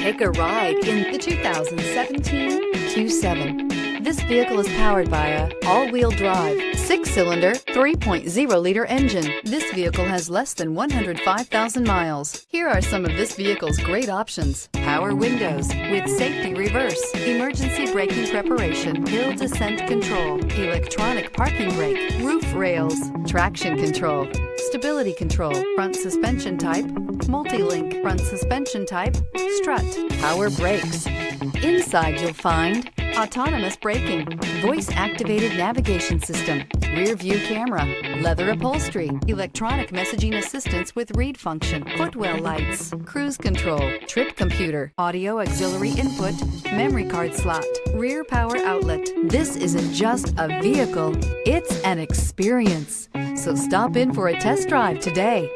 Take a ride in the 2017 Q7. This vehicle is powered by a all-wheel drive, 6-cylinder, 3.0-liter engine. This vehicle has less than 105,000 miles. Here are some of this vehicle's great options: power windows with safety reverse, emergency braking preparation, hill descent control, electronic parking brake, roof rails, traction control, stability control, front suspension type, multi-link, front suspension type, strut, power brakes. Inside you'll find autonomous braking, voice-activated navigation system, rear-view camera, leather upholstery, electronic messaging assistance with read function, footwell lights, cruise control, trip computer, audio auxiliary input, memory card slot, rear power outlet. This isn't just a vehicle, it's an experience. So stop in for a test drive today.